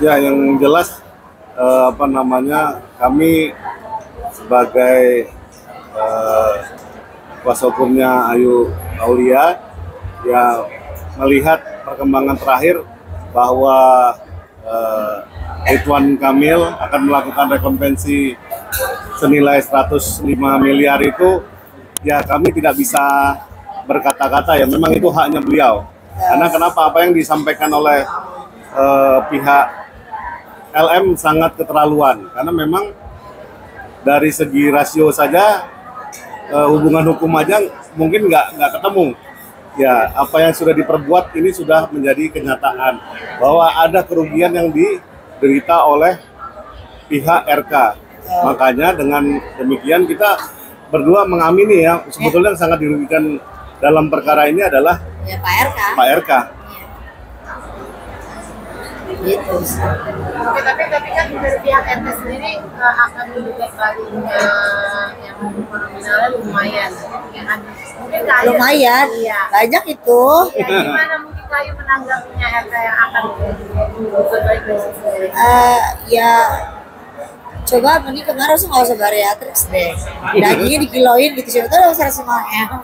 Ya, yang jelas kami sebagai kuasa hukumnya Ayu Aulia ya melihat perkembangan terakhir bahwa Ridwan Kamil akan melakukan rekompensi senilai 105 miliar itu, ya kami tidak bisa berkata-kata, ya memang itu haknya beliau. Karena kenapa, apa yang disampaikan oleh pihak LM sangat keterlaluan, karena memang dari segi rasio saja hubungan hukum aja mungkin nggak ketemu. Ya, apa yang sudah diperbuat ini sudah menjadi kenyataan bahwa ada kerugian yang diderita oleh pihak RK. Makanya dengan demikian kita berdua mengamini ya, sebetulnya yang sangat dirugikan dalam perkara ini adalah ya, Pak RK. Pak RK. Gitu. Oke, tapi kan dari pihak RT sendiri akan menduga kalinya yang nominalnya lumayan, ya kan? Mungkin Kayu, Lumayan, iya. banyak itu. Ya, gimana mungkin Kayu menanggapinya RT yang akan berbaik sendiri? Ya coba mending kemarin usah nggak usah bariatriks deh, dagingnya dikiloin gitu, siapa tahu usah semuanya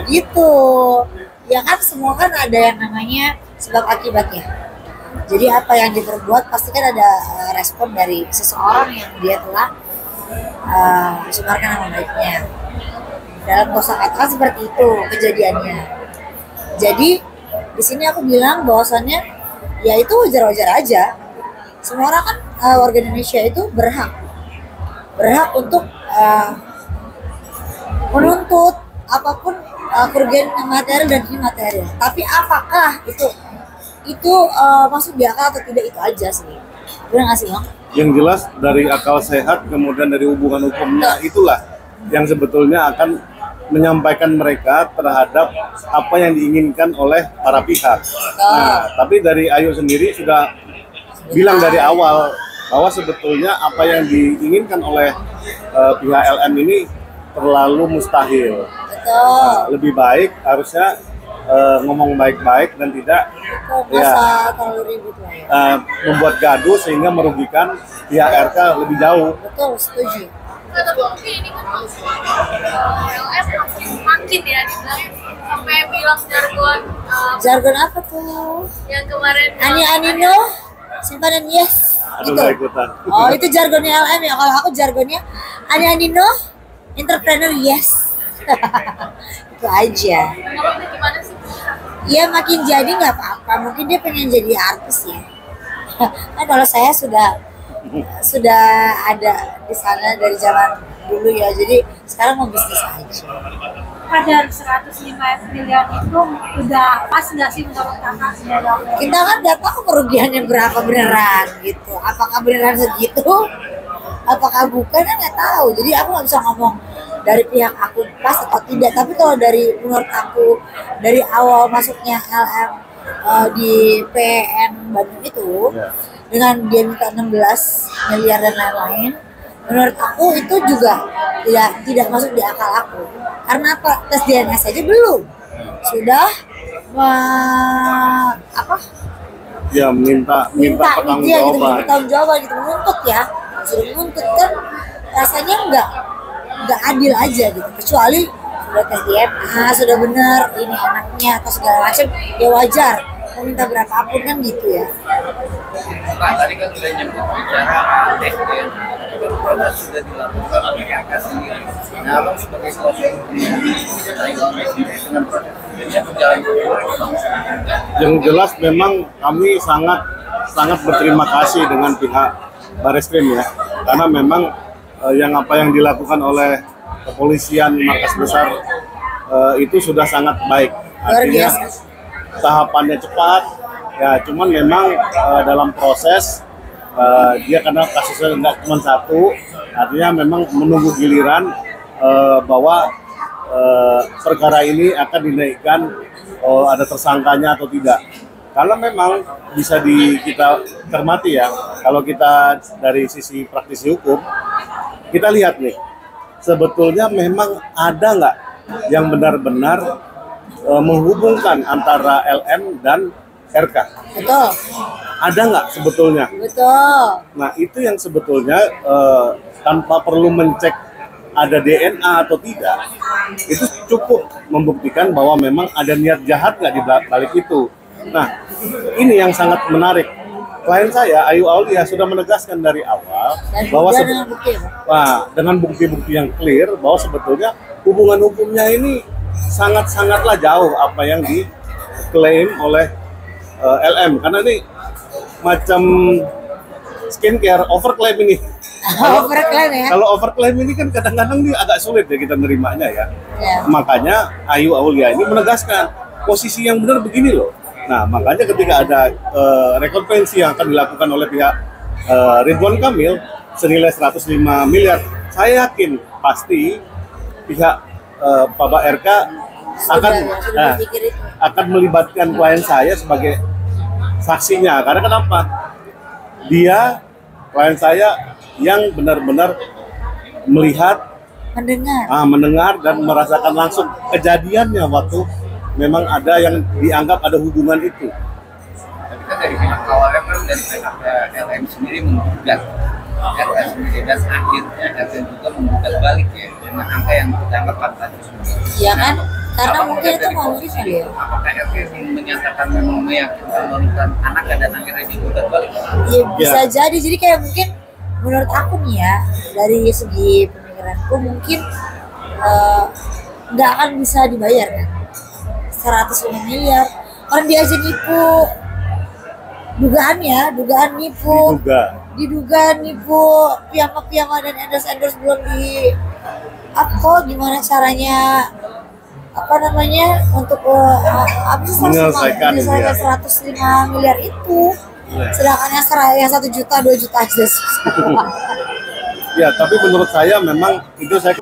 gitu ya kan. Semua kan ada yang namanya sebab akibatnya. Jadi apa yang diperbuat pasti kan ada respon dari seseorang yang dia telah mencemarkan nama baiknya. Dalam kosakata seperti itu kejadiannya. Jadi di sini aku bilang bahwasannya ya itu wajar-wajar aja. Semua orang kan warga Indonesia itu berhak untuk menuntut apapun kerugian material dan imaterial. Tapi apakah itu masuk di akal atau tidak, itu aja sih. Benar nggak sih, Bang? Yang jelas dari akal sehat, kemudian dari hubungan hukumnya, itulah yang sebetulnya akan menyampaikan mereka terhadap apa yang diinginkan oleh para pihak. Nah, tapi dari Ayu sendiri sudah bilang dari awal bahwa sebetulnya apa yang diinginkan oleh pihak LM ini terlalu mustahil. Nah, lebih baik harusnya ngomong baik-baik dan tidak terlalu ribut lah ya. Membuat gaduh sehingga merugikan pihak RK lebih jauh. Betul, setuju. Tapi mungkin ini kan LM makin ya dibilang sampai bilang jargon apa tuh? Yang kemarin Anino simpanan yes. Aduh, Gitu. ikutan. Oh, itu jargonnya LM ya. Kalau aku jargonnya Anino entrepreneur yes. Itu aja. menurutnya gimana sih? Ya makin jadi nggak apa-apa. Mungkin dia pengen jadi artis ya. Nah, kalau saya sudah ada di sana dari zaman dulu ya. Jadi sekarang mau bisnis aja. Kadar 105 miliar itu udah pas nggak sih menurut kakak? Kita kan nggak tahu kerugiannya berapa beneran gitu. Apakah beneran segitu? Apakah bukan, kan nggak tahu. Jadi aku nggak bisa ngomong dari pihak aku pas atau tidak. Tapi kalau dari menurut aku dari awal masuknya LM di PN Bandung itu dengan dia minta 16 miliar dan lain-lain, menurut aku itu juga tidak masuk di akal aku. Karena apa? Tes DNA saja belum sudah minta pertanggungjawaban gitu, menuntut ya, sudah menuntut kan, rasanya nggak adil aja gitu. Kecuali sudah tes DNA, sudah benar ini anaknya atau segala macam, ya wajar mau minta berapapun kan gitu ya. Pak, tadi kan sudah nyebut bicara tes DNA sudah dilakukan oleh kakak sendiri. Nah, abang sebagai kuasa dengan proses berjalan. Yang jelas memang kami sangat berterima kasih dengan pihak Bareskrim ya, karena memang apa yang dilakukan oleh kepolisian markas besar itu sudah sangat baik. Artinya tahapannya cepat ya, cuman memang dalam proses dia karena kasusnya nggak cuma satu, artinya memang menunggu giliran bahwa perkara ini akan dinaikkan ada tersangkanya atau tidak. Karena memang bisa kita cermati ya, kalau kita dari sisi praktisi hukum, kita lihat nih, sebetulnya memang ada nggak yang benar-benar menghubungkan antara LM dan RK. Betul. ada nggak sebetulnya. Betul. Nah itu yang sebetulnya tanpa perlu mencek ada DNA atau tidak, itu cukup membuktikan bahwa memang ada niat jahat nggak di balik itu. Nah ini yang sangat menarik. Klien saya Ayu Aulia sudah menegaskan dari awal Dan bahwa dengan bukti, Pak. dengan bukti-bukti yang clear bahwa sebetulnya hubungan hukumnya ini sangat-sangatlah jauh apa yang diklaim oleh LM, karena ini macam skincare overclaim ini. Overklaim ya. Kalau overclaim ini kan kadang-kadang dia agak sulit ya kita nerimanya ya. Ya. Makanya Ayu Aulia ini menegaskan posisi yang benar begini loh. Nah makanya ketika ada rekonvensi yang akan dilakukan oleh pihak Ridwan Kamil senilai 105 miliar, saya yakin pasti pihak Pak RK Sudah berpikir itu. akan melibatkan klien saya sebagai saksinya. Karena kenapa? Dia, klien saya yang benar-benar melihat, Mendengar. dan merasakan langsung kejadiannya waktu memang ada yang dianggap ada hubungan itu. Tapi kan dari pihak awalnya kan dari pihak LM sendiri menggugat RK sendiri, dan akhirnya RK juga menggugat balik ya dengan angka yang dianggap fantastis. Iya kan? Karena Apakah mungkin itu dari modusnya posisi- dia. Apakah RK yang menyatakan memang meyakinkan menemukan anaknya dan akhirnya digugat balik? Ya bisa jadi. Jadi kayak mungkin menurut aku nih ya, dari segi pemikiranku mungkin nggak akan bisa dibayar kan 105 miliar. Orang dia aja nipu, dugaan nipu, diduga nipu piyama dan endorse belum di apa gimana caranya untuk Menyelesaikan ini ya. 105 miliar itu. Sedangkan yang 1 juta 2 juta aja. Ya, tapi menurut saya memang itu saya